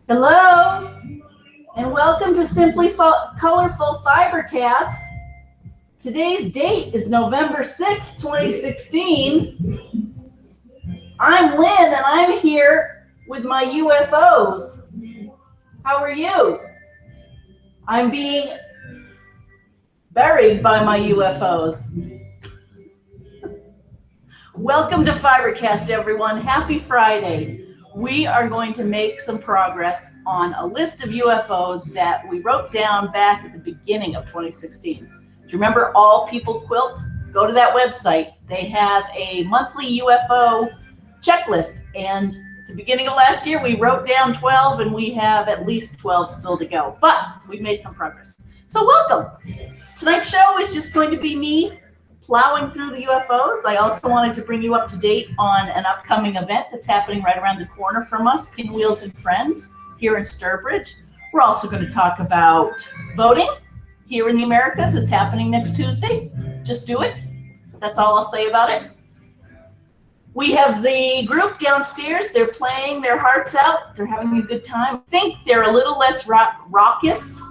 Hello, and welcome to Simply Colorful FiberCast. Today's date is November 6th, 2016. I'm Lynn, and I'm here with my UFOs. How are you? I'm being buried by my UFOs. Welcome to FiberCast, everyone. Happy Friday. We are going to make some progress on a list of UFOs that we wrote down back at the beginning of 2016. Do you remember All People Quilt? Go to that website. They have a monthly UFO checklist. And at the beginning of last year, we wrote down 12, and we have at least 12 still to go. But we've made some progress. So welcome. Tonight's show is just going to be me plowing through the UFOs. I also wanted to bring you up to date on an upcoming event that's happening right around the corner from us, Pinwheels and Friends, here in Sturbridge. We're also going to talk about voting here in the Americas. It's happening next Tuesday. Just do it. That's all I'll say about it. We have the group downstairs. They're playing their hearts out. They're having a good time. I think they're a little less raucous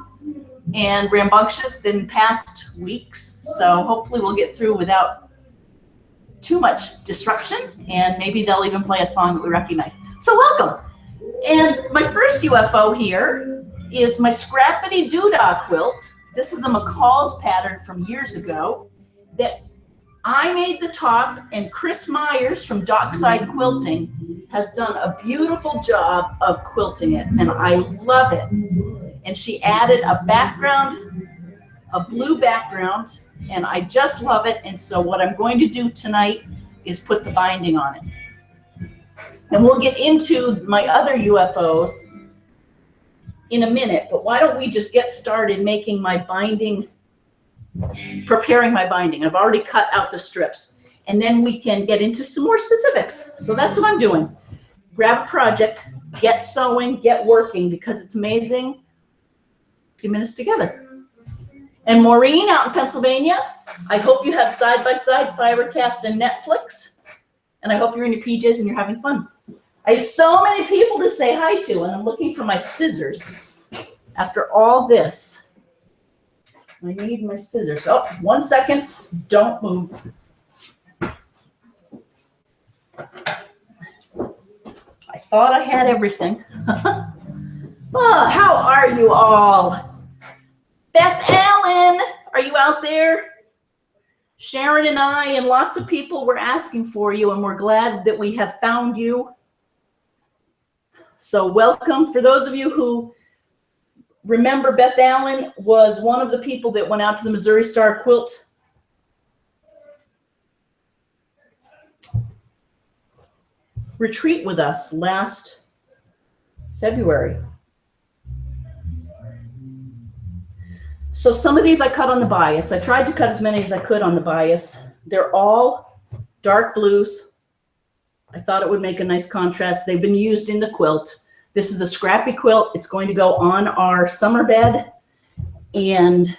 and rambunctious than past weeks. So hopefully we'll get through without too much disruption, and maybe they'll even play a song that we recognize. So welcome. And my first UFO here is my Scrappity Doodah quilt. This is a McCall's pattern from years ago that I made the top, and Chris Myers from Dockside Quilting has done a beautiful job of quilting it, and I love it. And she added a background, a blue background, and I just love it. And so what I'm going to do tonight is put the binding on it. And we'll get into my other UFOs in a minute, but why don't we just get started making my binding, preparing my binding. I've already cut out the strips, and then we can get into some more specifics. So that's what I'm doing. Grab a project, get sewing, get working, because it's amazing. 60 minutes together. And Maureen out in Pennsylvania, I hope you have side-by-side FiberCast and Netflix. And I hope you're in your PJs and you're having fun. I have so many people to say hi to, and I'm looking for my scissors. After all this, I need my scissors. Oh, 1 second. Don't move. I thought I had everything. Oh, how are you all? Beth Allen, are you out there? Sharon and I and lots of people were asking for you, and we're glad that we have found you. So welcome. For those of you who remember, Beth Allen was one of the people that went out to the Missouri Star Quilt retreat with us last February. So some of these I cut on the bias. I tried to cut as many as I could on the bias. They're all dark blues. I thought it would make a nice contrast. They've been used in the quilt. This is a scrappy quilt. It's going to go on our summer bed, and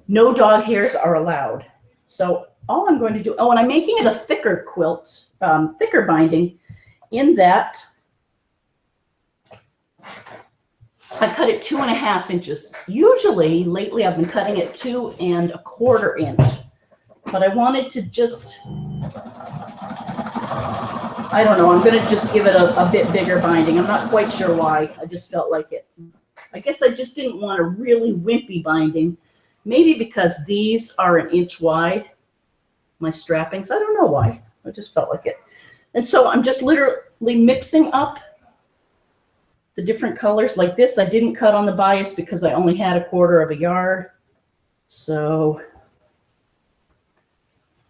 no dog hairs are allowed. So all I'm going to do, oh, and I'm making it a thicker quilt, thicker binding, in that I cut it 2.5 inches. Usually, lately, I've been cutting it 2 1/4 inch. But I wanted to just, I don't know, I'm going to just give it a bit bigger binding. I'm not quite sure why. I just felt like it. I guess I just didn't want a really wimpy binding. Maybe because these are 1 inch wide, my strappings. I don't know why. I just felt like it. And so I'm just literally mixing up the different colors. Like this, I didn't cut on the bias because I only had 1/4 yard. So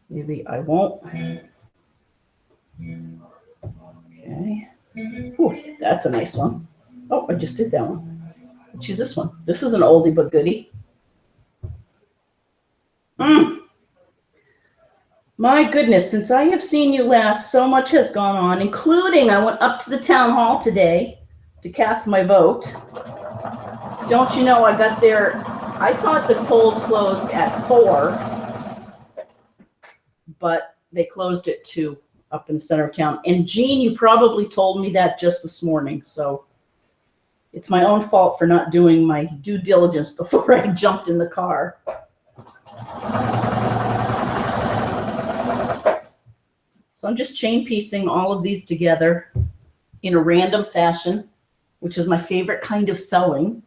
maybe I won't. Okay. Ooh, that's a nice one. Oh, I just did that one. Let's use this one. This is an oldie but goodie. My goodness, since I have seen you last, so much has gone on, including I went up to the town hall today to cast my vote. Don't you know I got there, I thought the polls closed at 4, but they closed at 2. up in the center of town. And Jean, you probably told me that just this morning, so it's my own fault for not doing my due diligence before I jumped in the car. So I'm just chain piecing all of these together in a random fashion, which is my favorite kind of sewing.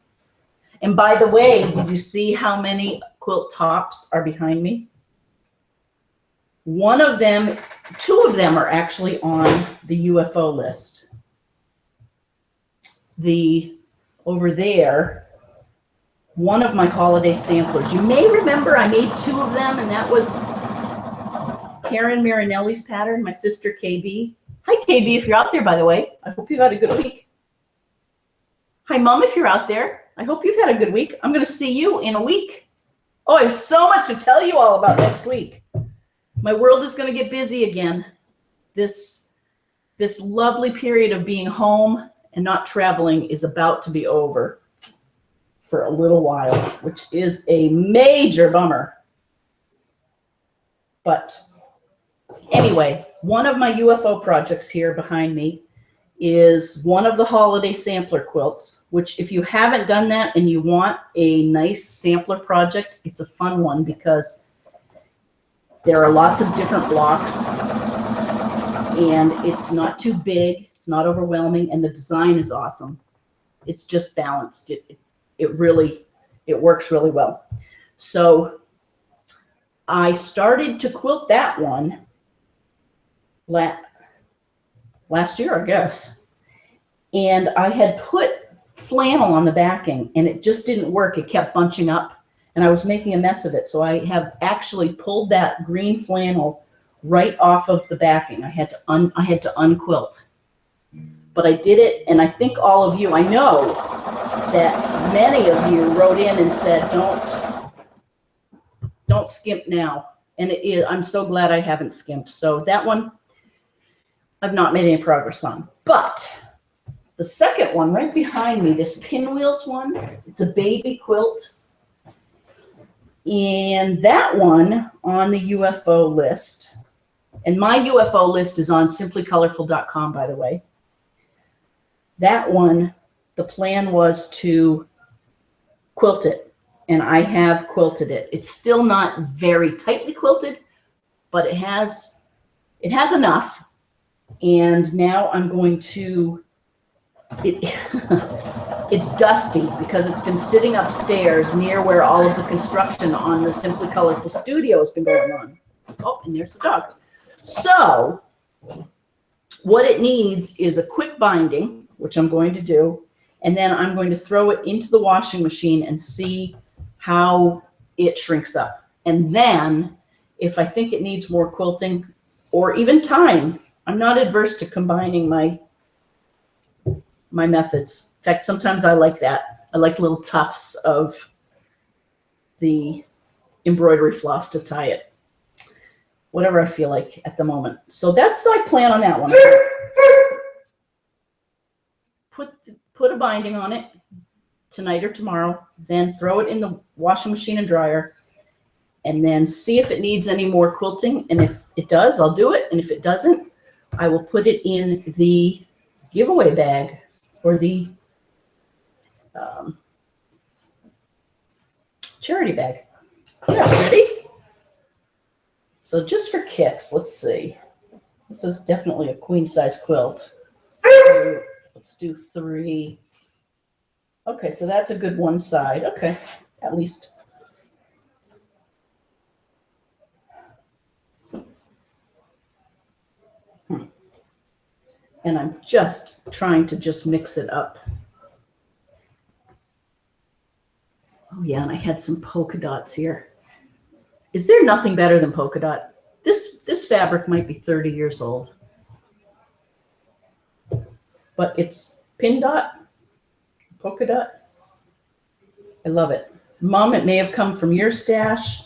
And by the way, did you see how many quilt tops are behind me? One of them, two of them are actually on the UFO list. Over there, one of my holiday samplers. You may remember I made two of them, and that was Karen Marinelli's pattern, my sister KB. Hi, KB, if you're out there, by the way. I hope you've had a good week. Hi, Mom, if you're out there. I hope you've had a good week. I'm going to see you in a week. Oh, I have so much to tell you all about next week. My world is going to get busy again. This lovely period of being home and not traveling is about to be over for a little while, which is a major bummer. But anyway, one of my UFO projects here behind me is one of the holiday sampler quilts, which if you haven't done that and you want a nice sampler project, it's a fun one because there are lots of different blocks and it's not too big, it's not overwhelming, and the design is awesome. It's just balanced. It works really well. So I started to quilt that one last year, I guess. And I had put flannel on the backing and it just didn't work. It kept bunching up and I was making a mess of it. So I have actually pulled that green flannel right off of the backing. I had to unquilt. But I did it, and I think all of you, I know that many of you wrote in and said, don't skimp now. And I'm so glad I haven't skimped. So that one, I've not made any progress on. But the second one right behind me, this Pinwheels one, it's a baby quilt. And that one on the UFO list, and my UFO list is on simplycolorful.com, by the way. That one, the plan was to quilt it, and I have quilted it. It's still not very tightly quilted, but it has enough. And now I'm going to, it's dusty because it's been sitting upstairs near where all of the construction on the Simply Colorful studio has been going on. Oh, and there's the dog. So what it needs is a quick binding, which I'm going to do, and then I'm going to throw it into the washing machine and see how it shrinks up. And then if I think it needs more quilting or even tying, I'm not adverse to combining my methods. In fact, sometimes I like that. I like little tufts of the embroidery floss to tie it. Whatever I feel like at the moment. So that's my plan on that one. Put a binding on it tonight or tomorrow, then throw it in the washing machine and dryer, and then see if it needs any more quilting. And if it does, I'll do it. And if it doesn't, I will put it in the giveaway bag or the charity bag. Yeah, ready? So just for kicks, let's see. This is definitely a queen size quilt. So let's do 3. Okay, so that's a good one side. Okay, at least. And I'm just trying to mix it up. Oh yeah, and I had some polka dots here. Is there nothing better than polka dot? This fabric might be 30 years old. But it's pin dot, polka dot. I love it. Mom, it may have come from your stash.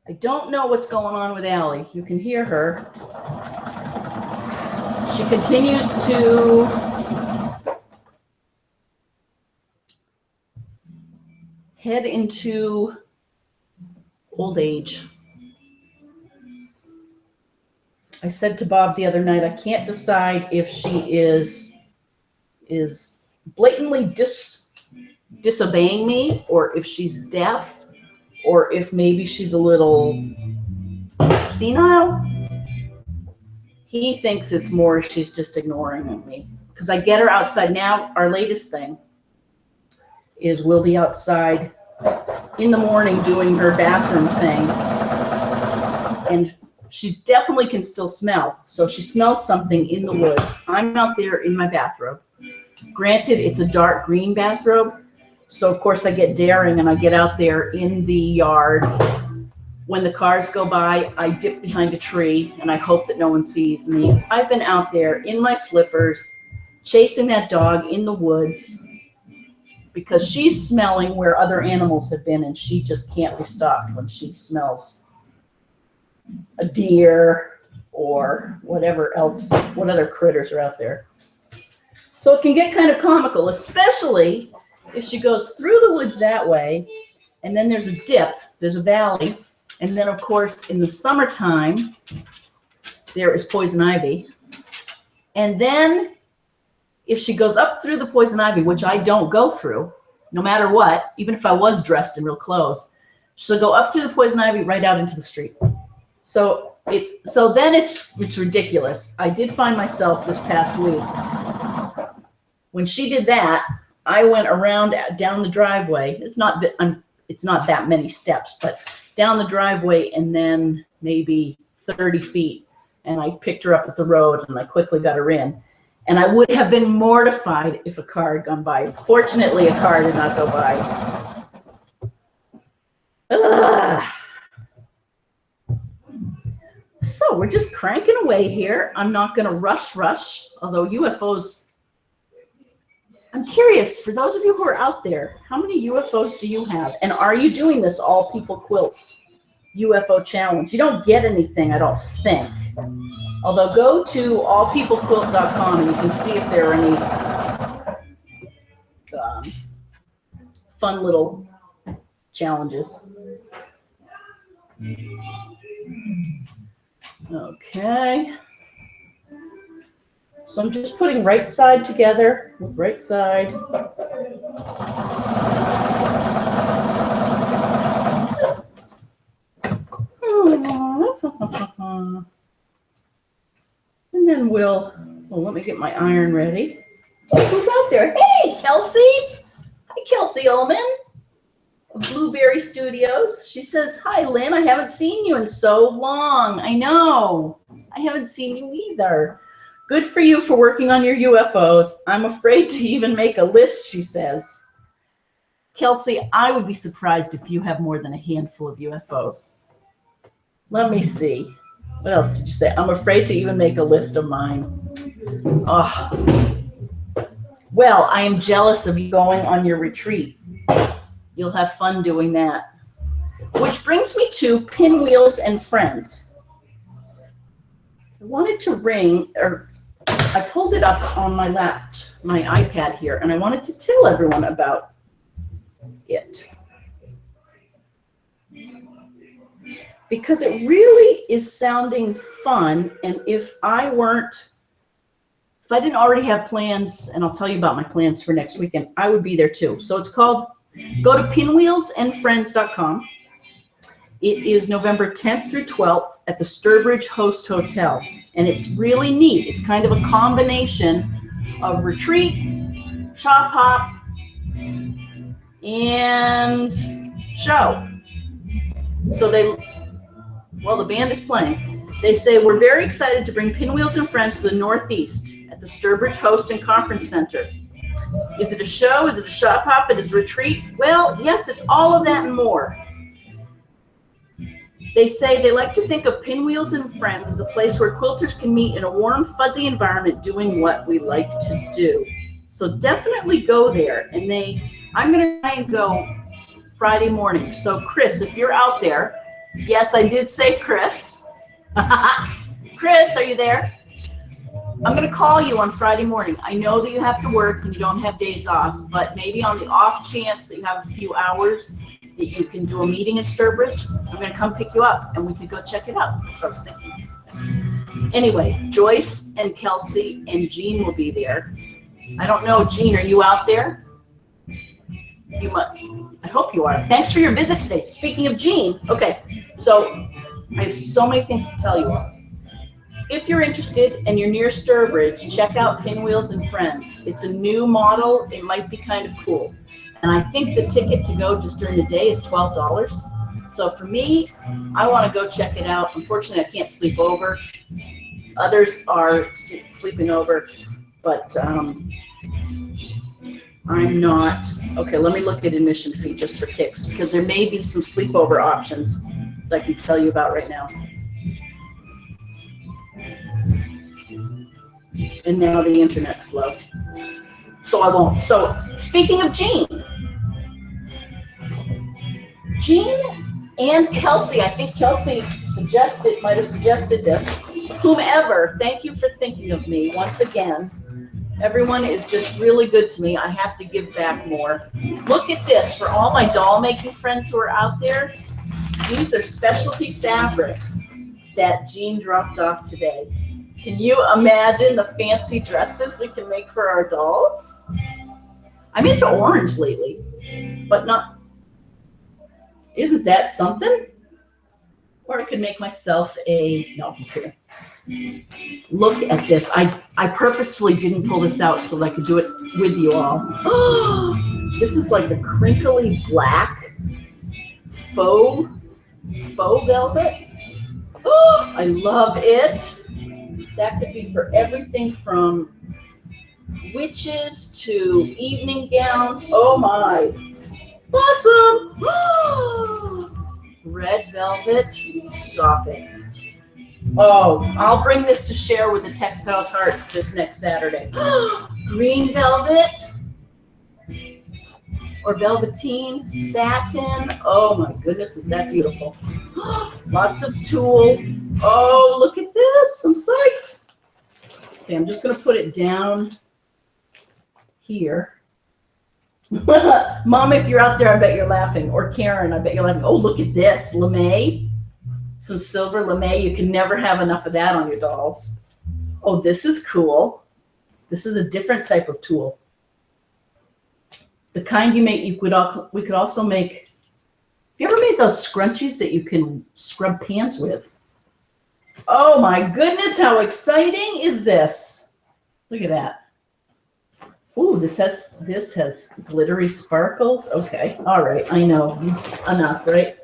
I don't know what's going on with Allie. You can hear her. She continues to head into old age. I said to Bob the other night, I can't decide if she is blatantly disobeying me, or if she's deaf, or if maybe she's a little senile. He thinks it's more she's just ignoring me, because I get her outside now. Our latest thing is we'll be outside in the morning doing her bathroom thing, and she definitely can still smell. So she smells something in the woods. I'm out there in my bathrobe. Granted, it's a dark green bathrobe, so of course I get daring and I get out there in the yard. When the cars go by, I dip behind a tree and I hope that no one sees me. I've been out there in my slippers, chasing that dog in the woods, because she's smelling where other animals have been, and she just can't be stopped when she smells a deer or whatever else, what other critters are out there. So it can get kind of comical, especially if she goes through the woods that way, and then there's a dip, there's a valley, and then of course in the summertime there is poison ivy. And then if she goes up through the poison ivy, which I don't go through, no matter what, even if I was dressed in real clothes, she'll go up through the poison ivy right out into the street. So then it's ridiculous. I did find myself this past week, when she did that, I went around down the driveway. It's not that many steps, but down the driveway and then maybe 30 feet. And I picked her up at the road and I quickly got her in. And I would have been mortified if a car had gone by. Fortunately, a car did not go by. Ugh. So we're just cranking away here. I'm not going to rush, although UFOs, I'm curious, for those of you who are out there, how many UFOs do you have? And are you doing this All People Quilt UFO challenge? You don't get anything, I don't think. Although go to allpeoplequilt.com and you can see if there are any fun little challenges. Okay. So I'm just putting right side together with right side. And then let me get my iron ready. Who's out there? Hey, Kelsey. Hi, Kelsey Ullman of Blueberry Studios. She says, hi, Lynn. I haven't seen you in so long. I know. I haven't seen you either. Good for you for working on your UFOs. I'm afraid to even make a list, she says. Kelsey, I would be surprised if you have more than a handful of UFOs. Let me see. What else did you say? I'm afraid to even make a list of mine. Oh. Well, I am jealous of you going on your retreat. You'll have fun doing that. Which brings me to Pinwheels and Friends. I wanted to I pulled it up on my iPad here, and I wanted to tell everyone about it. Because it really is sounding fun, and if I didn't already have plans, and I'll tell you about my plans for next weekend, I would be there too. So it's called, go to pinwheelsandfriends.com. It is November 10th through 12th at the Sturbridge Host Hotel. And it's really neat. It's kind of a combination of retreat, shop hop, and show. So the band is playing. They say, we're very excited to bring Pinwheels and Friends to the Northeast at the Sturbridge Host and Conference Center. Is it a show? Is it a shop hop? It is a retreat? Well, yes, it's all of that and more. They say they like to think of Pinwheels and Friends as a place where quilters can meet in a warm, fuzzy environment doing what we like to do. So definitely go there. And I'm going to try and go Friday morning. So Chris, if you're out there, yes, I did say Chris. Chris, are you there? I'm going to call you on Friday morning. I know that you have to work and you don't have days off, but maybe on the off chance that you have a few hours, that you can do a meeting in Sturbridge, I'm going to come pick you up and we can go check it out. So I was thinking. Anyway, Joyce and Kelsey and Jean will be there. I don't know, Jean, are you out there? You might. I hope you are. Thanks for your visit today. Speaking of Jean, okay, so I have so many things to tell you all. If you're interested and you're near Sturbridge, check out Pinwheels and Friends. It's a new model. It might be kind of cool. And I think the ticket to go just during the day is $12. So for me, I want to go check it out. Unfortunately, I can't sleep over. Others are sleeping over, but I'm not. Okay, let me look at admission fee just for kicks, because there may be some sleepover options that I can tell you about right now. And now the internet's slow, so I won't. So speaking of Jean and Kelsey, I think Kelsey might have suggested this. Whomever, thank you for thinking of me once again. Everyone is just really good to me. I have to give back more. Look at this for all my doll making friends who are out there. These are specialty fabrics that Jean dropped off today. Can you imagine the fancy dresses we can make for our dolls? I'm into orange lately, but not. Isn't that something? Or I could make myself no, I'm kidding. Look at this. I purposefully didn't pull this out so that I could do it with you all. This is like a crinkly black faux velvet. I love it. That could be for everything from witches to evening gowns. Oh my. Awesome. Red velvet. Stop it. Oh, I'll bring this to share with the Textile Tarts this next Saturday. Green velvet or velveteen, satin. Oh my goodness, is that beautiful. Lots of tulle. Oh, look at this. I'm psyched. Okay, I'm just going to put it down here. Mom, if you're out there, I bet you're laughing. Or Karen, I bet you're laughing. Oh, look at this. Lame. Some silver lame. You can never have enough of that on your dolls. Oh, this is cool. This is a different type of tulle. The kind you make, we could also make. Have you ever made those scrunchies that you can scrub pants with? Oh my goodness, how exciting is this? Look at that. Ooh, this has glittery sparkles. Okay, all right, I know. Enough, right?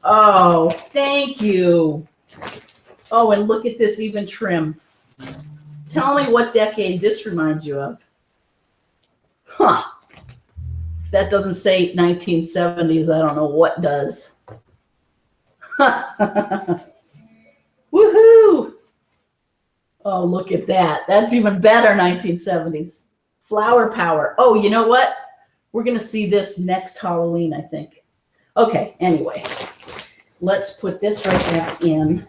Oh, thank you. Oh, and look at this even trim. Tell me what decade this reminds you of. Huh. If that doesn't say 1970s, I don't know what does. Woohoo! Oh, look at that. That's even better, 1970s. Flower power. Oh, you know what? We're going to see this next Halloween, I think. Okay, anyway. Let's put this right back in.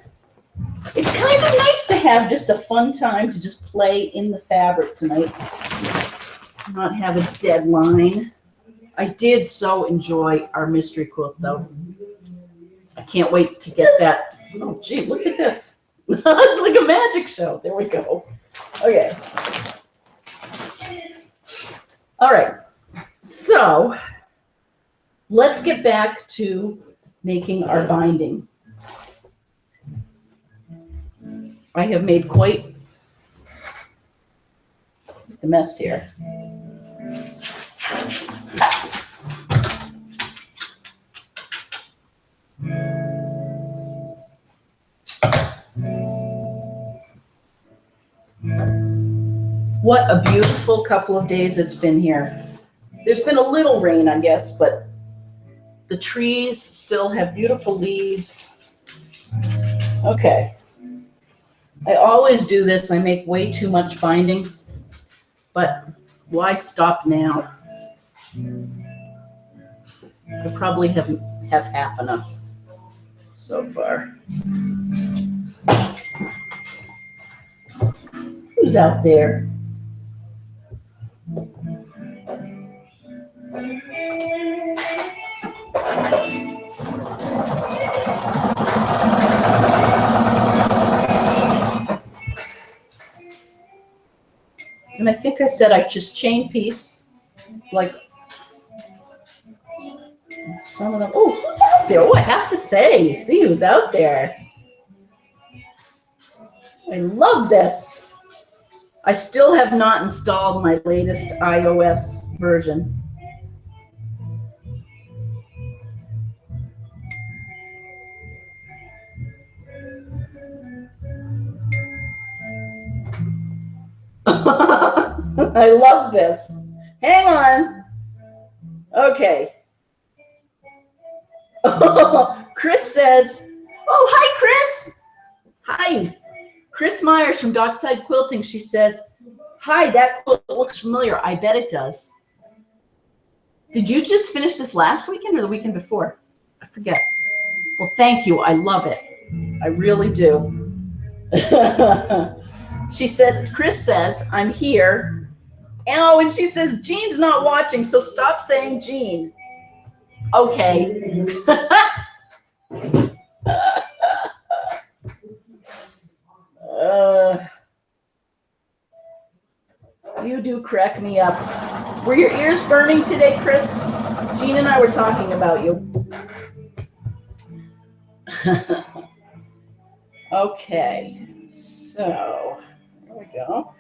It's kind of nice to have just a fun time to just play in the fabric tonight. Not have a deadline. I did so enjoy our mystery quilt, though. I can't wait to get that. Oh, gee, look at this. It's like a magic show. There we go. Okay. All right. So let's get back to making our binding. I have made quite the mess here. What a beautiful couple of days it's been here. There's been a little rain, I guess, but the trees still have beautiful leaves. Okay. I always do this. I make way too much binding, but why stop now? I probably have half enough so far. Who's out there? I think I said I just chain piece, like some of them. Oh, who's out there? Oh, I have to say, see who's out there. I love this. I still have not installed my latest iOS version. I love this. Hang on. Okay. Chris says, oh, hi, Chris. Hi. Chris Myers from Dockside Quilting. She says, hi, that quilt looks familiar. I bet it does. Did you just finish this last weekend or the weekend before? I forget. Well, thank you. I love it. I really do. She says, Chris says, I'm here. Oh, and she says, Jean's not watching, so stop saying Jean. Okay. You do crack me up. Were your ears burning today, Chris? Jean and I were talking about you. Okay, so there we go.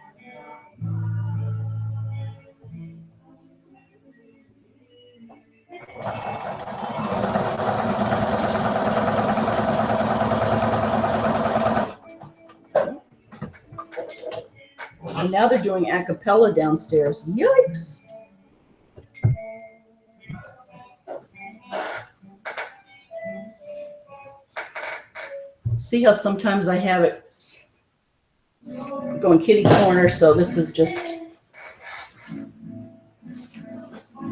And now they're doing a cappella downstairs. Yikes. See how sometimes I have it going kitty corner, so this is just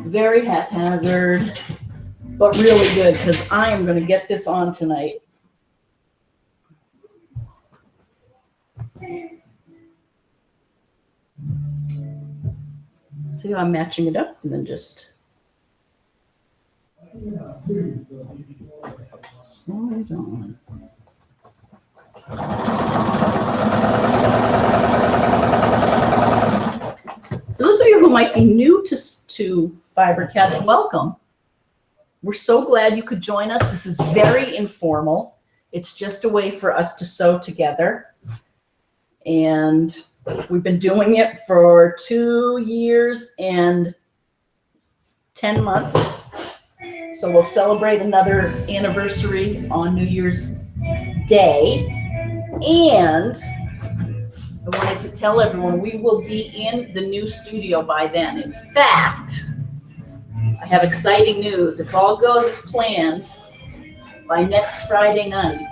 very haphazard, but really good because I am going to get this on tonight. See how I'm matching it up and then just slow it on. For those of you who might be new to FiberCast, welcome. We're so glad you could join us. This is very informal. It's just a way for us to sew together. And we've been doing it for 2 years and 10 months. So we'll celebrate another anniversary on New Year's Day. And I wanted to tell everyone we will be in the new studio by then. In fact, I have exciting news. If all goes as planned, by next Friday night,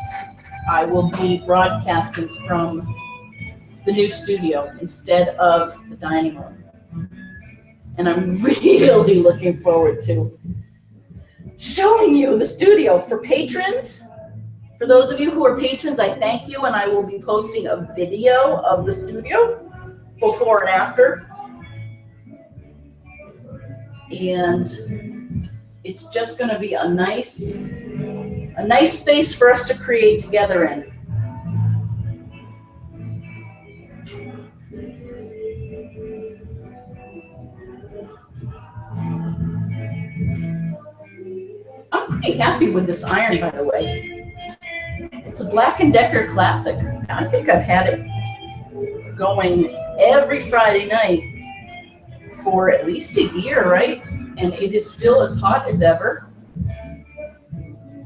I will be broadcasting from the new studio instead of the dining room. And I'm really looking forward to showing you the studio. For patrons, for those of you who are patrons, I thank you, and I will be posting a video of the studio before and after. And it's just going to be a nice space for us to create together in. I'm pretty happy with this iron, by the way. It's a Black & Decker classic. I think I've had it going every Friday night for at least a year, right? And it is still as hot as ever.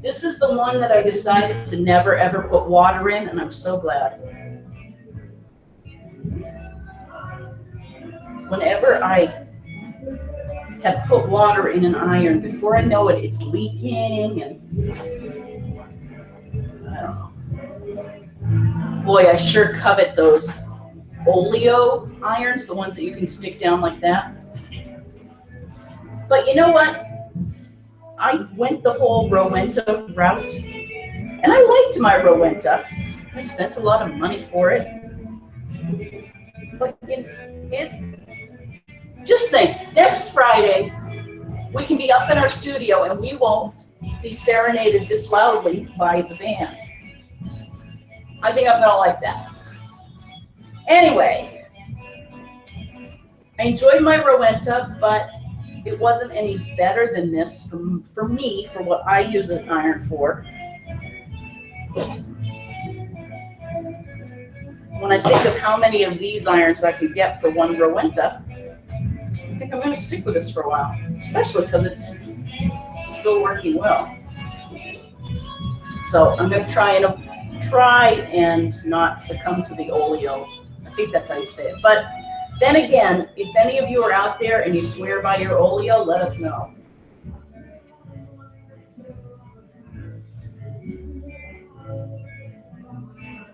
This is the one that I decided to never ever put water in, and I'm so glad. Whenever I have put water in an iron, before I know it, it's leaking, and I don't know. Boy, I sure covet those oleo irons, the ones that you can stick down like that. But you know what? I went the whole Rowenta route, and I liked my Rowenta. I spent a lot of money for it. But just think, next Friday, we can be up in our studio and we won't be serenaded this loudly by the band. I think I'm gonna like that. Anyway, I enjoyed my Rowenta, but it wasn't any better than this for me, for what I use an iron for. When I think of how many of these irons I could get for one Rowenta, I think I'm going to stick with this for a while, especially because it's still working well. So I'm going to try and not succumb to the oleo. I think that's how you say it. But then again, if any of you are out there and you swear by your oleo, let us know.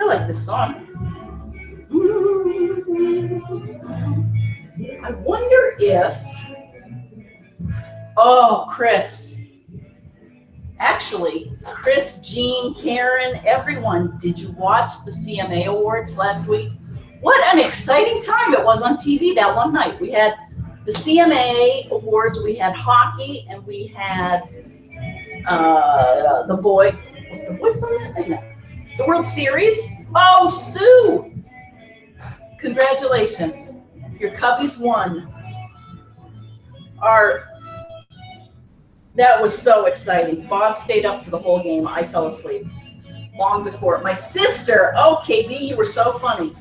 I like this song. I wonder if, oh, Chris. Actually, Chris, Jean, Karen, everyone, did you watch the CMA Awards last week? What an exciting time it was on TV that one night. We had the CMA Awards, we had hockey, and we had the Voice. Was the Voice on that? I don't know. The World Series. Oh, Sue! Congratulations. Your Cubbies won. That was so exciting. Bob stayed up for the whole game. I fell asleep long before. My sister, oh, KB, you were so funny.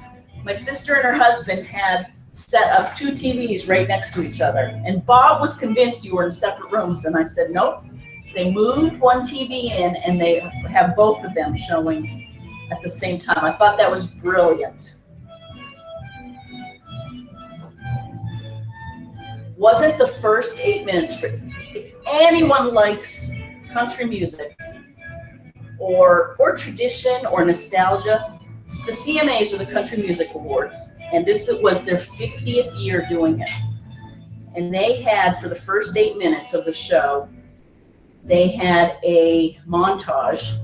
My sister and her husband had set up 2 TVs right next to each other. And Bob was convinced you were in separate rooms. And I said, nope. They moved one TV in and they have both of them showing at the same time. I thought that was brilliant. Wasn't the first 8 minutes for, if anyone likes country music or tradition or nostalgia, the CMAs are the Country Music Awards, and this was their 50th year doing it. And they had, for the first 8 minutes of the show, they had a montage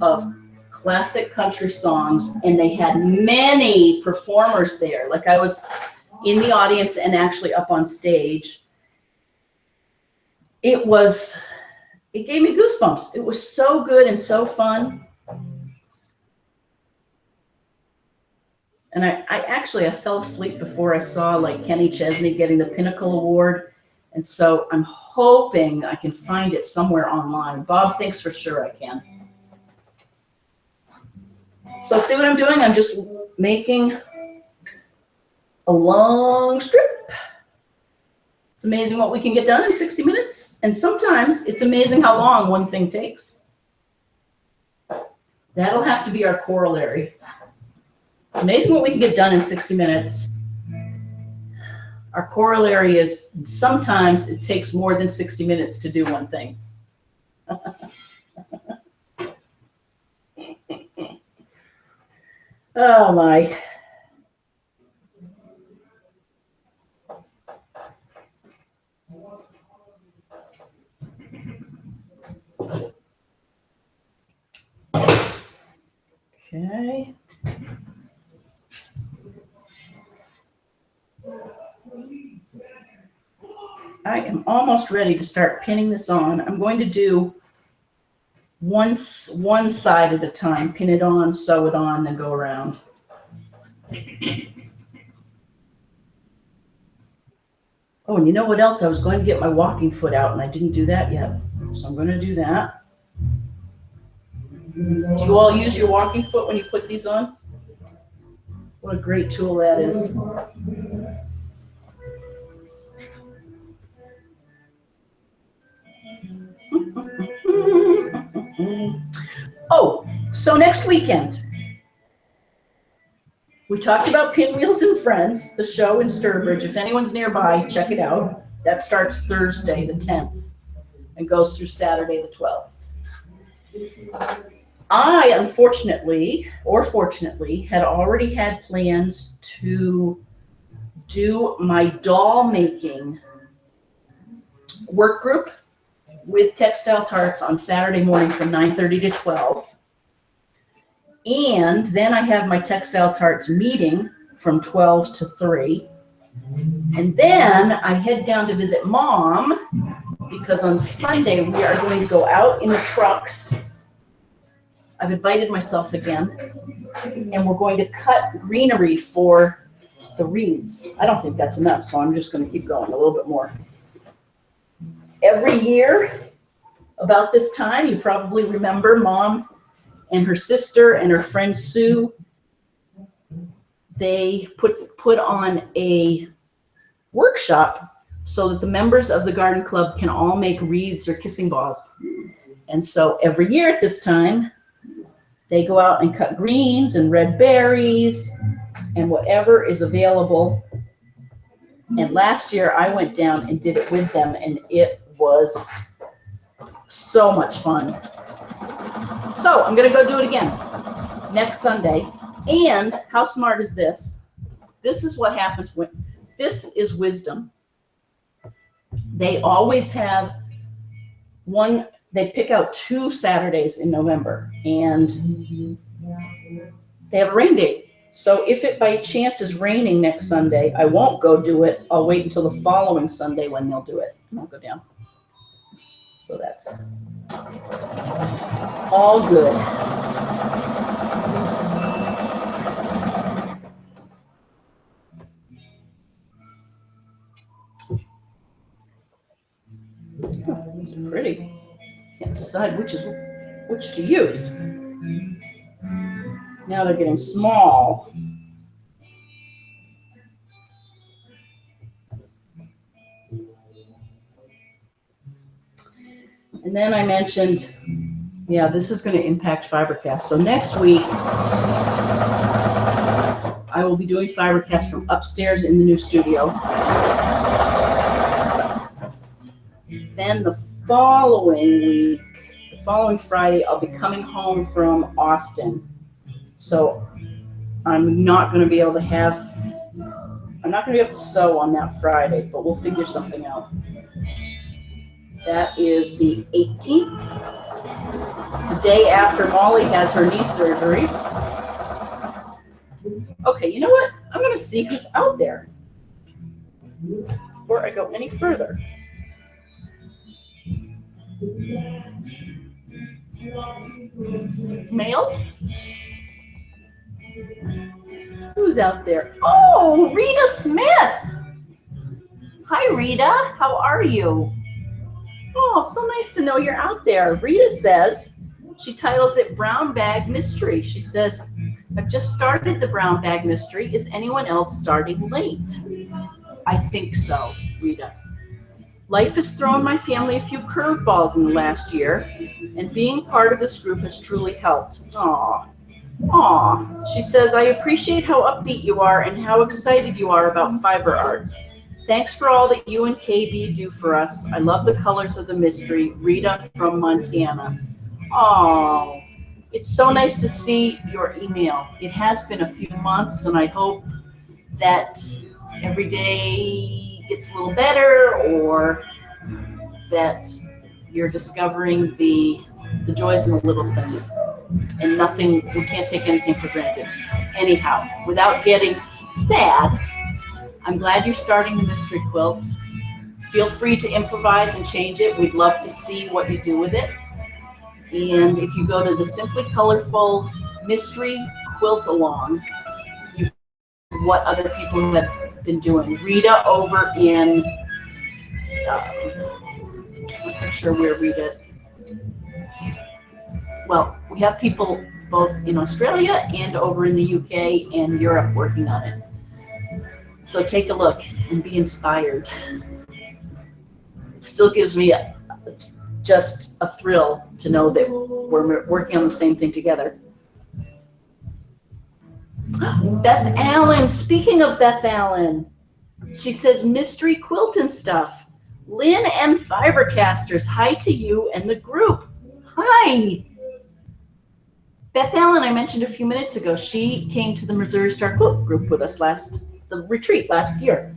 of classic country songs, and they had many performers there. Like I was in the audience and actually up on stage. It gave me goosebumps. It was so good and so fun. And I fell asleep before I saw like Kenny Chesney getting the Pinnacle Award. And so I'm hoping I can find it somewhere online. Bob thinks for sure I can. So see what I'm doing? I'm just making a long strip. It's amazing what we can get done in 60 minutes. And sometimes it's amazing how long one thing takes. That'll have to be our corollary. It's amazing what we can get done in 60 minutes. Our corollary is sometimes it takes more than 60 minutes to do one thing. Oh my. Okay. I am almost ready to start pinning this on. I'm going to do one side at a time, pin it on, sew it on, then go around. Oh, and you know what else? I was going to get my walking foot out, and I didn't do that yet. So I'm going to do that. Do you all use your walking foot when you put these on? What a great tool that is. Oh, so next weekend, we talked about Pinwheels and Friends, the show in Sturbridge. If anyone's nearby, check it out. That starts Thursday, the 10th, and goes through Saturday, the 12th. I, unfortunately, or fortunately, had already had plans to do my doll making work group with Textile Tarts on Saturday morning from 9:30 to 12. And then I have my Textile Tarts meeting from 12 to 3. And then I head down to visit Mom because on Sunday we are going to go out in the trucks. I've invited myself again, and we're going to cut greenery for the wreaths. I don't think that's enough, so I'm just going to keep going a little bit more. Every year, about this time, you probably remember Mom and her sister and her friend Sue. They put on a workshop so that the members of the garden club can all make wreaths or kissing balls. And so every year at this time, they go out and cut greens and red berries and whatever is available. And last year I went down and did it with them, and it was so much fun. So I'm going to go do it again next Sunday. And how smart is this? This is what happens when, this is wisdom. They always have one, they pick out 2 Saturdays in November, and they have a rain date. So if it by chance is raining next Sunday, I won't go do it. I'll wait until the following Sunday when they'll do it. And I'll go down. So that's all good. Oh, these are pretty. Can't decide which to use. Now they're getting small. And then I mentioned, yeah, this is going to impact FiberCast. So next week, I will be doing FiberCast from upstairs in the new studio. Then the following week, the following Friday, I'll be coming home from Austin. So I'm not going to be able to sew on that Friday, but we'll figure something out. That is the 18th, the day after Molly has her knee surgery. Okay, you know what? I'm going to see who's out there before I go any further. Mail? Who's out there? Oh, Rita Smith. Hi, Rita. How are you? Oh, so nice to know you're out there. Rita says, she titles it Brown Bag Mystery. She says, I've just started the Brown Bag Mystery. Is anyone else starting late? I think so, Rita. Life has thrown my family a few curveballs in the last year, and being part of this group has truly helped. Aw. Aw. She says, I appreciate how upbeat you are and how excited you are about fiber arts. Thanks for all that you and KB do for us. I love the colors of the mystery. Rita from Montana. Oh, it's so nice to see your email. It has been a few months, and I hope that every day gets a little better, or that you're discovering the joys in the little things. And we can't take anything for granted. Anyhow, without getting sad, I'm glad you're starting the mystery quilt. Feel free to improvise and change it. We'd love to see what you do with it. And if you go to the Simply Colorful Mystery Quilt Along, what other people have been doing. Rita over in, I'm not sure where Rita, well, we have people both in Australia and over in the UK and Europe working on it. So take a look and be inspired. It still gives me just a thrill to know that we're working on the same thing together. Beth Allen, speaking of Beth Allen, she says, mystery quilt and stuff. Lynn and Fibercasters, hi to you and the group. Hi. Beth Allen, I mentioned a few minutes ago, she came to the Missouri Star Quilt group with us the retreat last year.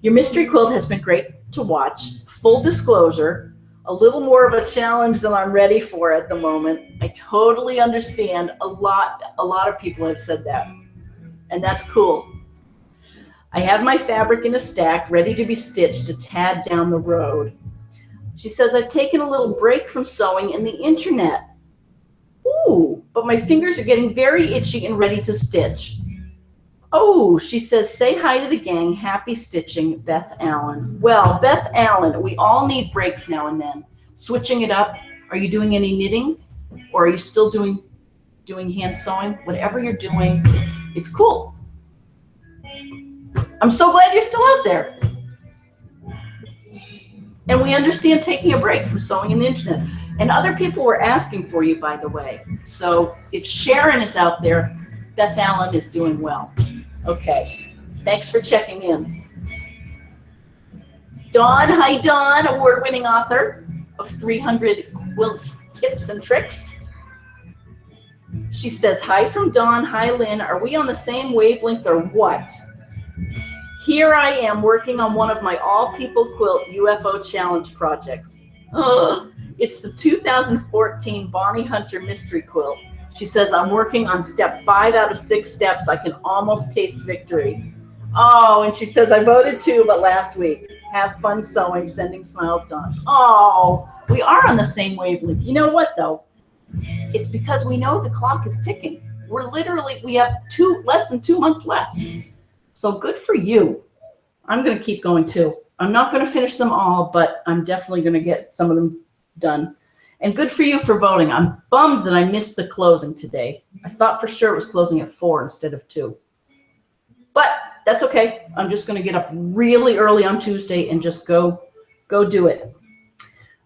Your mystery quilt has been great to watch. Full disclosure, a little more of a challenge than I'm ready for at the moment. I totally understand. A lot of people have said that, and that's cool. I have my fabric in a stack ready to be stitched a tad down the road. She says, I've taken a little break from sewing in the internet. Ooh, but my fingers are getting very itchy and ready to stitch. Oh, she says, say hi to the gang. Happy stitching, Beth Allen. Well, Beth Allen, we all need breaks now and then. Switching it up. Are you doing any knitting? Or are you still doing hand sewing? Whatever you're doing, it's cool. I'm so glad you're still out there. And we understand taking a break from sewing and internet. And other people were asking for you, by the way. So if Sharon is out there, Beth Allen is doing well. Okay, thanks for checking in. Dawn, hi Dawn, award-winning author of 300 quilt tips and tricks. She says, hi from Dawn, hi Lynn, are we on the same wavelength or what? Here I am working on one of my all-people quilt UFO challenge projects. Ugh, it's the 2014 Bonnie Hunter mystery quilt. She says, I'm working on step 5 out of 6 steps. I can almost taste victory. Oh, and she says, I voted too, but last week. Have fun sewing, sending smiles, Dawn. Oh, we are on the same wavelength. You know what, though? It's because we know the clock is ticking. We have less than 2 months left. So good for you. I'm going to keep going too. I'm not going to finish them all, but I'm definitely going to get some of them done. And good for you for voting. I'm bummed that I missed the closing today. I thought for sure it was closing at 4 instead of 2. But that's okay. I'm just going to get up really early on Tuesday and just go do it.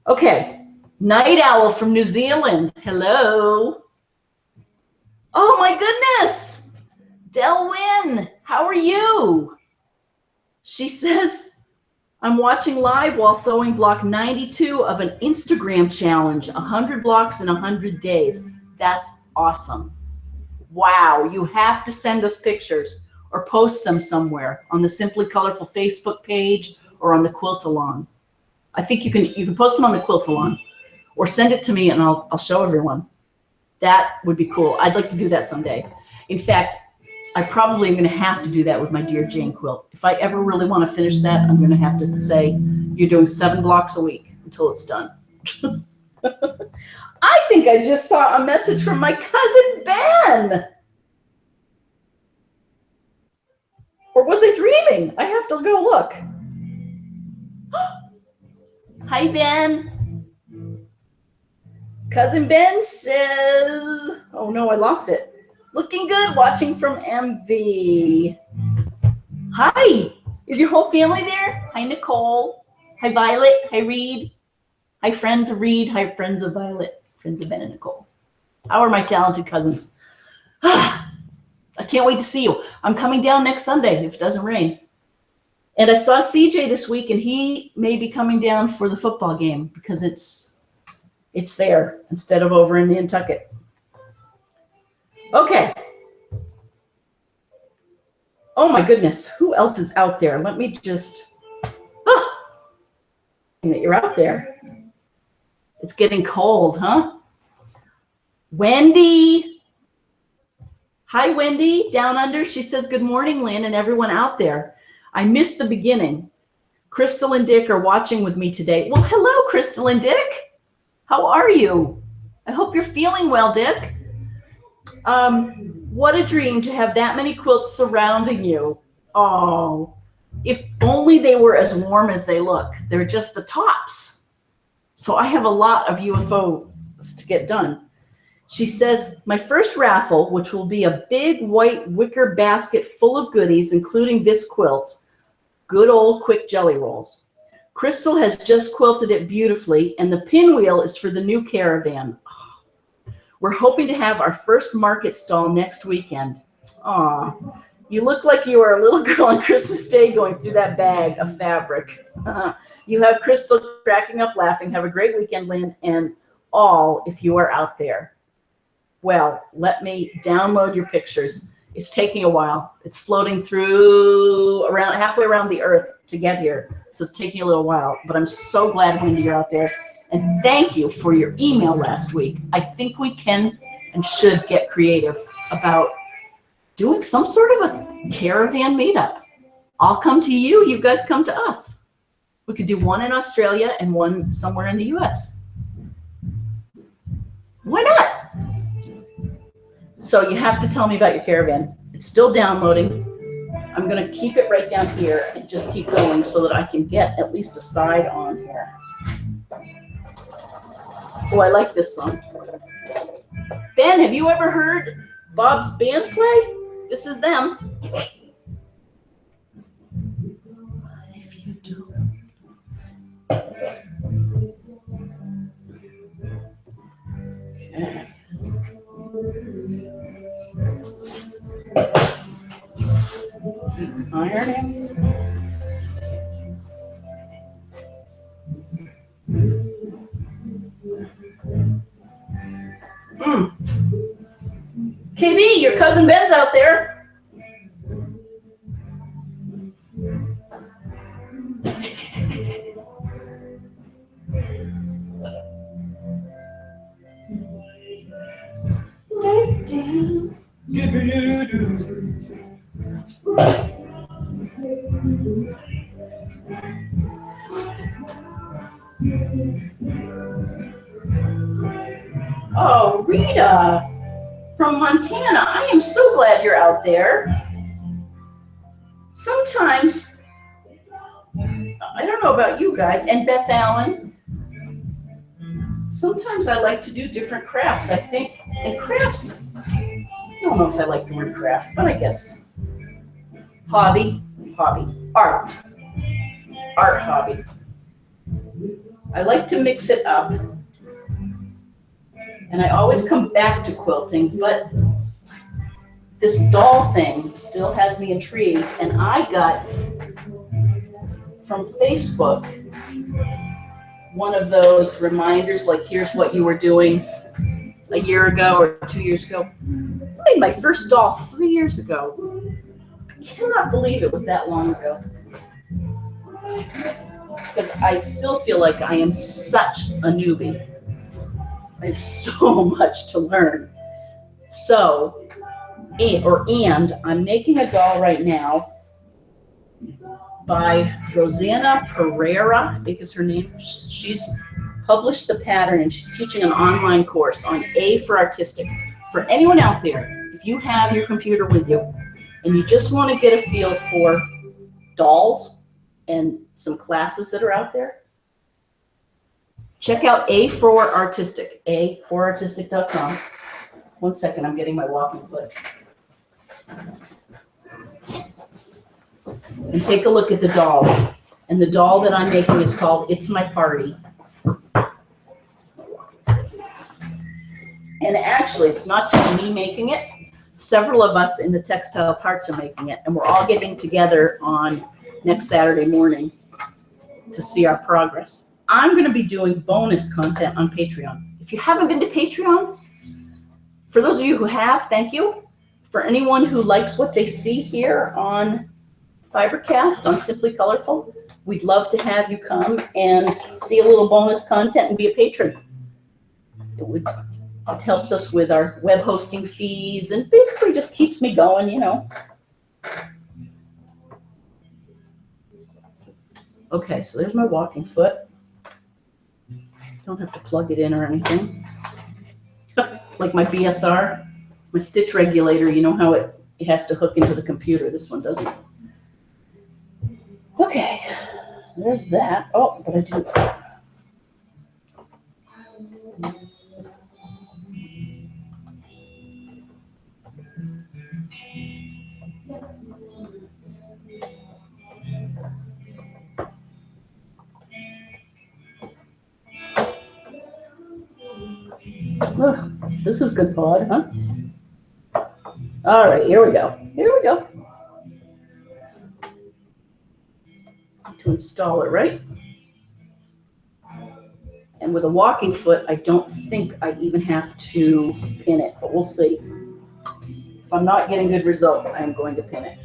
Okay. Night Owl from New Zealand. Hello. Oh my goodness. Delwyn, how are you? She says, I'm watching live while sewing block 92 of an Instagram challenge, 100 blocks in 100 days. That's awesome. Wow, you have to send us pictures or post them somewhere on the Simply Colorful Facebook page or on the Quilt-A-Long. I think you can post them on the Quilt-A-Long or send it to me and I'll show everyone. That would be cool. I'd like to do that someday. In fact, I probably am going to have to do that with my Dear Jane quilt. If I ever really want to finish that, I'm going to have to say, you're doing 7 blocks a week until it's done. I think I just saw a message from my cousin Ben. Or was I dreaming? I have to go look. Hi, Ben. Cousin Ben says, oh no, I lost it. Looking good, watching from MV. Hi, is your whole family there? Hi, Nicole. Hi, Violet. Hi, Reed. Hi, friends of Reed. Hi, friends of Violet. Friends of Ben and Nicole. How are my talented cousins? I can't wait to see you. I'm coming down next Sunday if it doesn't rain. And I saw CJ this week, and he may be coming down for the football game because it's there instead of over in Nantucket. Okay. Oh my goodness, who else is out there? Let me just, you're out there. It's getting cold, huh? Wendy. Hi, Wendy, down under. She says, good morning, Lynn, and everyone out there. I missed the beginning. Crystal and Dick are watching with me today. Well, hello, Crystal and Dick. How are you? I hope you're feeling well, Dick. What a dream to have that many quilts surrounding you. Oh, if only they were as warm as they look. They're just the tops. So I have a lot of UFOs to get done. She says, my first raffle, which will be a big white wicker basket full of goodies, including this quilt, good old quick jelly rolls. Crystal has just quilted it beautifully, and the pinwheel is for the new caravan. We're hoping to have our first market stall next weekend. Aw, you look like you are a little girl on Christmas Day going through that bag of fabric. You have Crystal cracking up laughing. Have a great weekend, Lynn, and all if you are out there. Well, let me download your pictures. It's taking a while. It's floating through halfway around the earth to get here. So it's taking a little while, but I'm so glad, Wendy, you're out there. And thank you for your email last week. I think we can and should get creative about doing some sort of a caravan meetup. I'll come to you. You guys come to us. We could do one in Australia and one somewhere in the US. Why not? So you have to tell me about your caravan. It's still downloading. I'm going to keep it right down here and just keep going so that I can get at least a side on here. Oh, I like this song. Ben, have you ever heard Bob's band play? This is them. If you do. Okay. Ironing. KB, your cousin Ben's out there. Oh, Rita from Montana. I am so glad you're out there. Sometimes, I don't know about you guys, and Beth Allen, sometimes I like to do different crafts, I think. And crafts, I don't know if I like the word craft, but I guess hobby, art hobby. I like to mix it up. And I always come back to quilting, but this doll thing still has me intrigued. And I got from Facebook one of those reminders, like here's what you were doing a year ago or 2 years ago. I made my first doll 3 years ago. I cannot believe it was that long ago. Because I still feel like I am such a newbie. I have so much to learn. So, and I'm making a doll right now by Rosanna Pereira, I think is her name. She's published the pattern and she's teaching an online course on A for Artistic. For anyone out there, if you have your computer with you and you just want to get a feel for dolls and some classes that are out there, check out A for Artistic, aforartistic.com. 1 second, I'm getting my walking foot. And take a look at the dolls. And the doll that I'm making is called It's My Party. And actually, it's not just me making it. Several of us in the Textile Tarts are making it. And we're all getting together on next Saturday morning to see our progress. I'm going to be doing bonus content on Patreon. If you haven't been to Patreon, for those of you who have, thank you. For anyone who likes what they see here on FiberCast, on Simply Colorful, we'd love to have you come and see a little bonus content and be a patron. It helps us with our web hosting fees and basically just keeps me going, you know. Okay, so there's my walking foot. Don't have to plug it in or anything. Like my BSR, my stitch regulator, you know how it has to hook into the computer. This one doesn't. Okay, there's that. Oh, but I do. Oh, this is good pod, huh? All right, here we go. Here we go. To install it, right? And with a walking foot, I don't think I even have to pin it, but we'll see. If I'm not getting good results, I am going to pin it.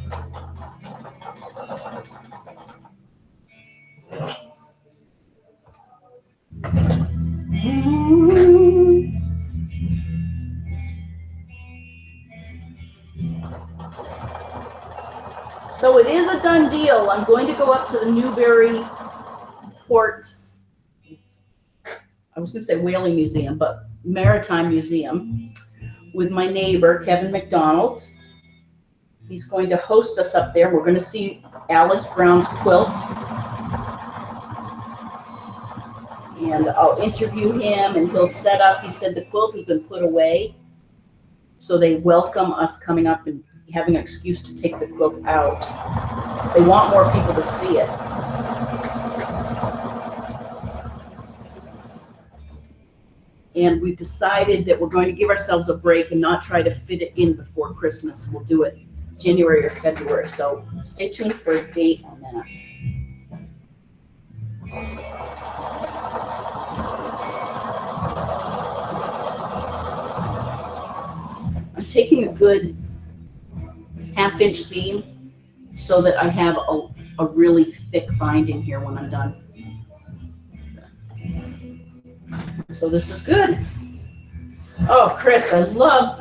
So it is a done deal. I'm going to go up to the Newburyport, I was going to say Whaling Museum, but Maritime Museum with my neighbor, Kevin McDonald. He's going to host us up there. We're going to see Alice Brown's quilt. And I'll interview him and he'll set up. He said the quilt has been put away. So they welcome us coming up and having an excuse to take the quilt out. They want more people to see it. And we've decided that we're going to give ourselves a break and not try to fit it in before Christmas. We'll do it January or February. So stay tuned for a date on that. I'm taking a good half-inch seam so that I have a really thick binding here when I'm done. So this is good. Oh, Chris, I love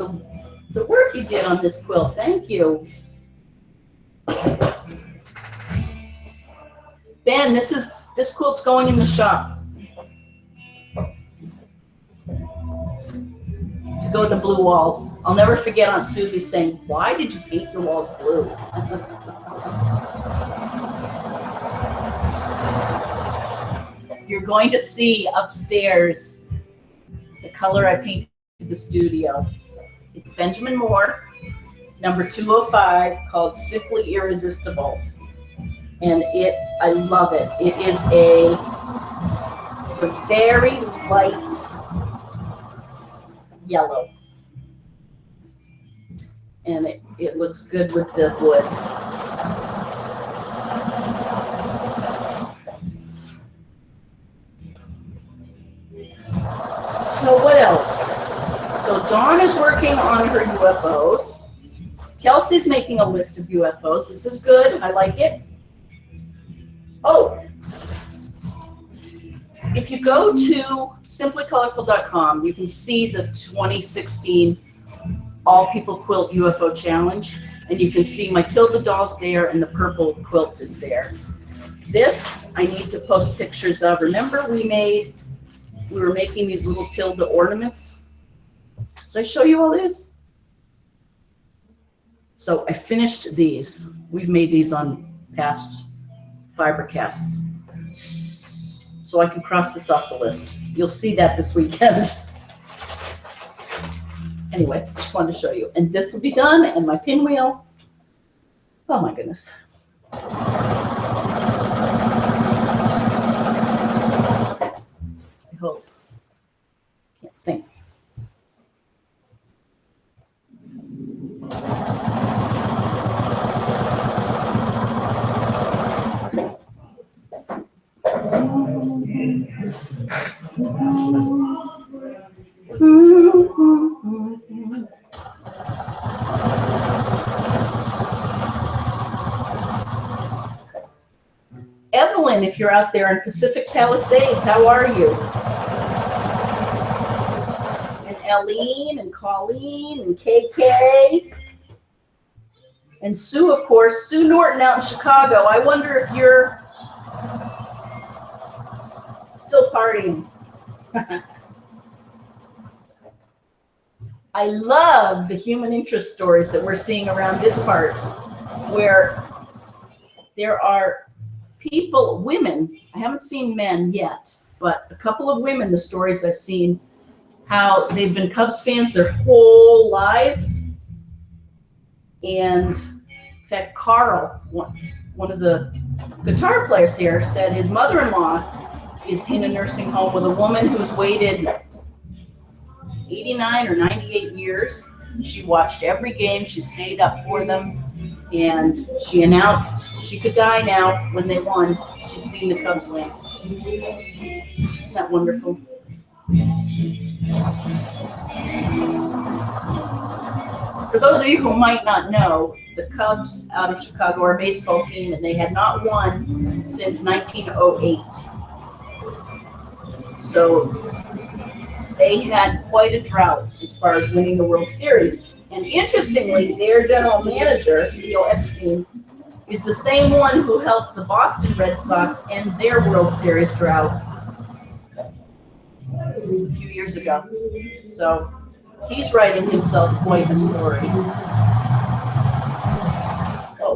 the work you did on this quilt. Thank you. Ben, this quilt's going in the shop to go with the blue walls. I'll never forget Aunt Susie saying, "Why did you paint your walls blue?" You're going to see upstairs the color I painted the studio. It's Benjamin Moore, number 205, called Simply Irresistible. And I love it. It is a very light yellow. And it looks good with the wood. So what else? So Dawn is working on her UFOs. Kelsey's making a list of UFOs. This is good. I like it. Oh, if you go to simplycolorful.com, you can see the 2016 All People Quilt UFO Challenge. And you can see my Tilda doll's there and the purple quilt is there. This I need to post pictures of. Remember we were making these little Tilda ornaments. Did I show you all these? So I finished these. We've made these on past FiberCasts. So I can cross this off the list. You'll see that this weekend. Anyway, just wanted to show you. And this will be done, and my pinwheel. Oh my goodness. I hope. Can't sing. Evelyn, if you're out there in Pacific Palisades, how are you? And Eileen and Colleen and KK. And Sue, of course, Sue Norton out in Chicago. I wonder if you're still partying. I love the human interest stories that we're seeing around this parts, where there are people, women, I haven't seen men yet, but a couple of women, the stories I've seen, how they've been Cubs fans their whole lives. And in fact, Carl, one of the guitar players here, said his mother-in-law is in a nursing home with a woman who's waited 89 or 98 years. She watched every game. She stayed up for them. And she announced she could die now when they won. She's seen the Cubs win. Isn't that wonderful? For those of you who might not know, the Cubs out of Chicago are a baseball team, and they had not won since 1908. So they had quite a drought as far as winning the World Series. And interestingly, their general manager, Theo Epstein, is the same one who helped the Boston Red Sox end their World Series drought a few years ago. So he's writing himself quite a story.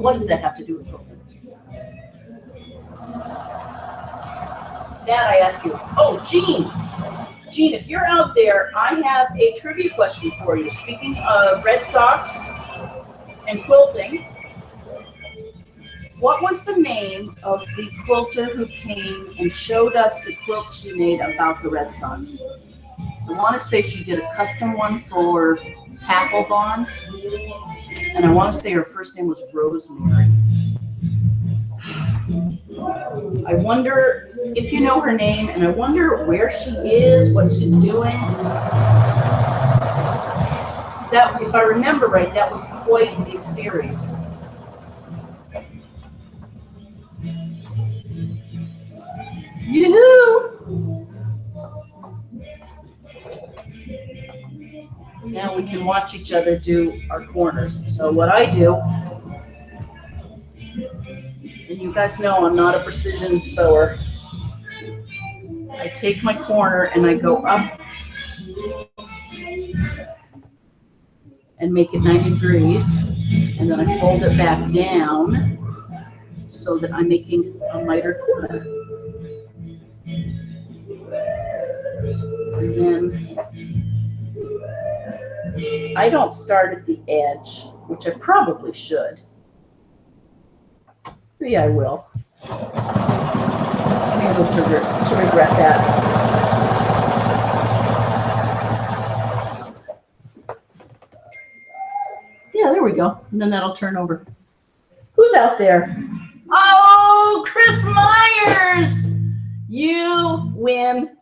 what does that have to do with quilting? That I ask you. Oh, Jean. Jean, if you're out there, I have a trivia question for you. Speaking of Red Sox and quilting, what was the name of the quilter who came and showed us the quilts she made about the Red Sox? I want to say she did a custom one for Papelbon, and I want to say her first name was Rosemary. I wonder if you know her name, and I wonder where she is, what she's doing. That, if I remember right, that was quite a series. Yoo-hoo! Now we can watch each other do our corners. So what I do, and you guys know I'm not a precision sewer, I take my corner and I go up and make it 90 degrees, and then I fold it back down so that I'm making a mitered corner. And then I don't start at the edge, which I probably should. Maybe I will. I'm able to regret that. Yeah, there we go. And then that'll turn over. Who's out there? Oh, Chris Myers! You win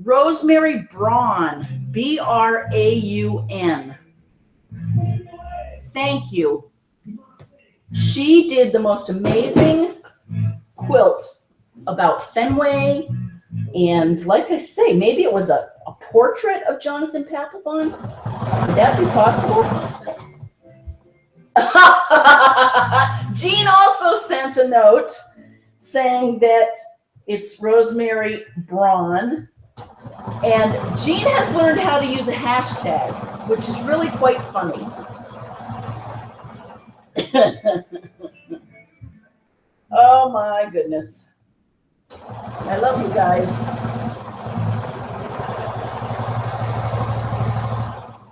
Rosemary Braun, B-R-A-U-N. Thank you. She did the most amazing quilts about Fenway, and like I say, maybe it was a portrait of Jonathan Papelbon. Could that be possible? Jean also sent a note saying that it's Rosemary Braun. And Jean has learned how to use a hashtag, which is really quite funny. Oh my goodness. I love you guys.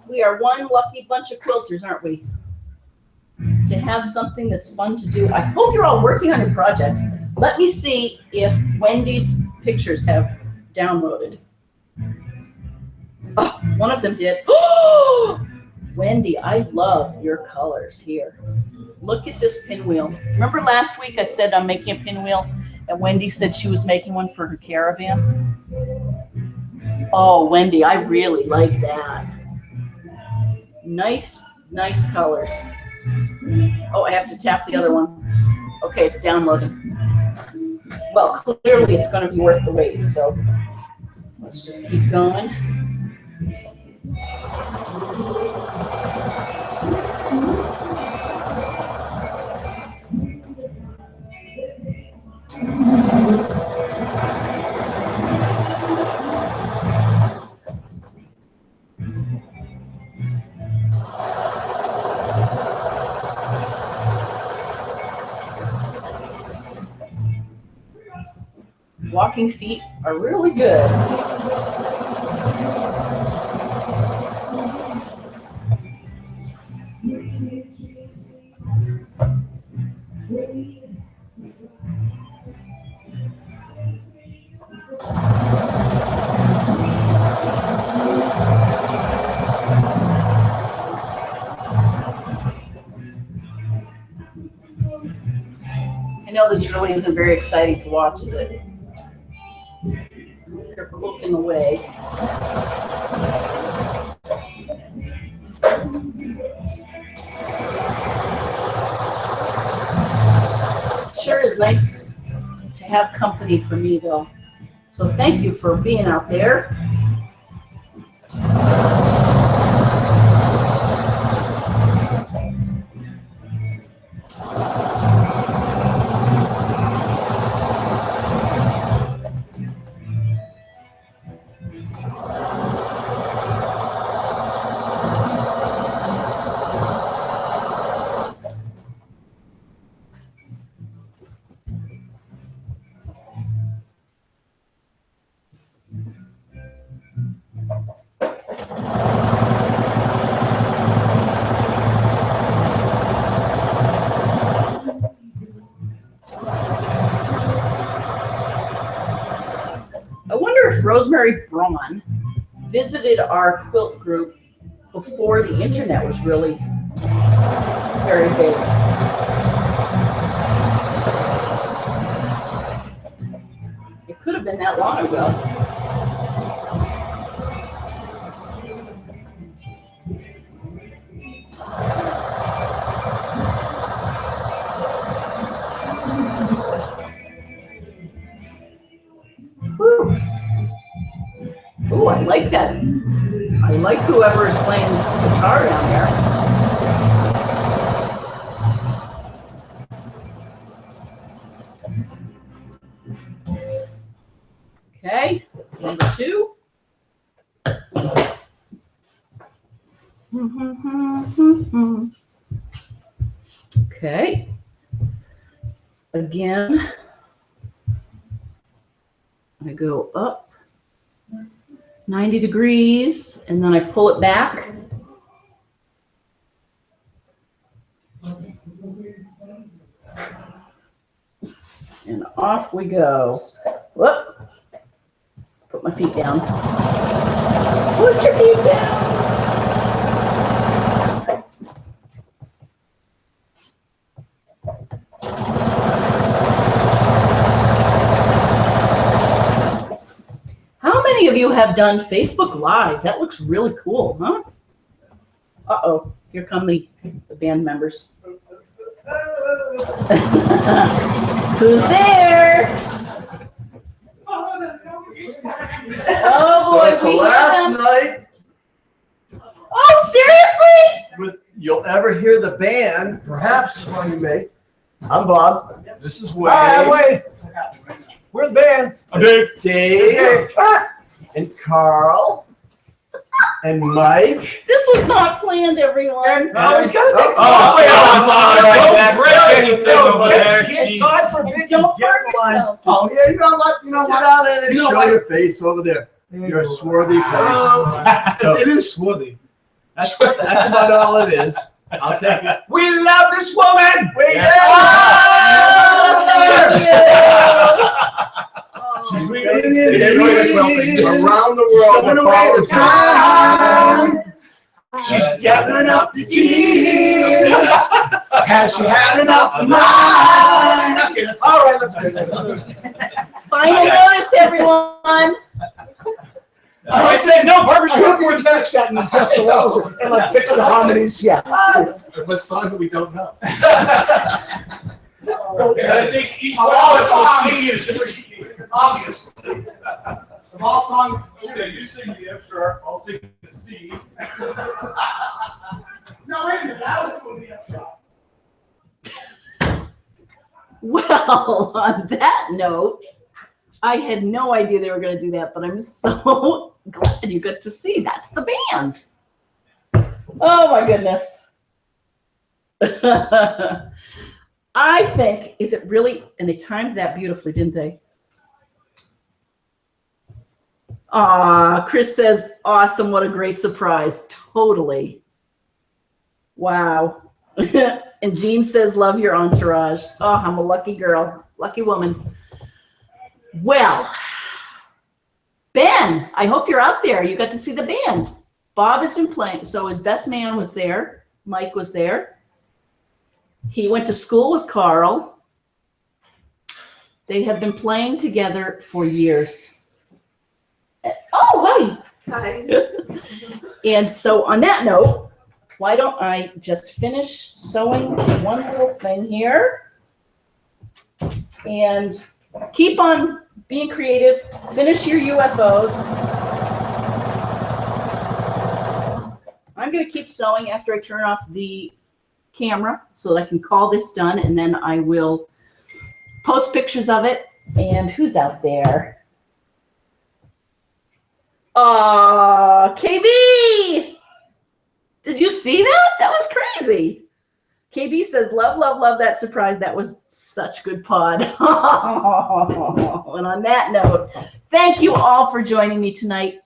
We are one lucky bunch of quilters, aren't we? To have something that's fun to do. I hope you're all working on your projects. Let me see if Wendy's pictures have downloaded. Oh, one of them did. Oh, Wendy, I love your colors here. Look at this pinwheel. Remember last week I said I'm making a pinwheel, and Wendy said she was making one for her caravan? Oh, Wendy, I really like that. Nice, nice colors. Oh, I have to tap the other one. Okay, it's downloading. Well, clearly it's going to be worth the wait, so let's just keep going. Walking feet are really good. I know this really isn't very exciting to watch, is it? They're quilting away. Sure is nice to have company for me, though. So thank you for being out there. Rosemary Braun visited our quilt group before the internet was really very big. It could have been that long ago. Ooh, I like that. I like whoever is playing guitar down there. Okay, number 2. Okay. Again, I go up 90 degrees, and then I pull it back. And off we go. Whoop. Put my feet down. Put your feet down. How many of you have done Facebook Live? That looks really cool, huh? Uh-oh, here come the band members. Who's there? Oh boy, so last night. Oh, seriously? You'll ever hear the band, perhaps when you make. I'm Bob. This is Wade. Hi, Wade. We're the band. I'm Dave. Dave. And Carl. And Mike. This was not planned, everyone. No, he's got to take God forbid Don't you hurt get one. yourselves. Oh yeah, you know what? You know what? Out there, show your face over there. Your swarthy face. It is swarthy. That's about all it is. I'll take it. We love this woman. We do. She's really around the world. Time. She's gathering up the years. Has she had enough of mine? All right, let's go. Final notice, everyone. I said no, Barbara Streisand. We're touch that and just the levels and like fix the harmonies. Yeah. What song that we don't know? I think each one of us will sing is different. Obviously. Of all songs, okay, you sing the F sharp, I'll sing the C. No, wait a minute, I was doing the F sharp. Well, on that note, I had no idea they were going to do that, but I'm so glad you got to see. That's the band. Oh, my goodness. I think, is it really, and they timed that beautifully, didn't they? Chris says, awesome, what a great surprise. Totally. Wow. And Jean says, love your entourage. Oh, I'm a lucky girl, lucky woman. Well, Ben, I hope you're out there. You got to see the band. Bob has been playing. So his best man was there. Mike was there. He went to school with Carl. They have been playing together for years. Oh, hi. Hi. And so on that note, why don't I just finish sewing one little thing here and keep on being creative. Finish your UFOs. I'm going to keep sewing after I turn off the camera so that I can call this done, and then I will post pictures of it. And who's out there? KB! Did you see that? That was crazy. KB says, love, love, love that surprise. That was such good pod. And on that note, thank you all for joining me tonight.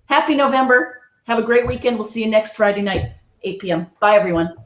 Happy November. Have a great weekend. We'll see you next Friday night, 8 p.m. Bye, everyone.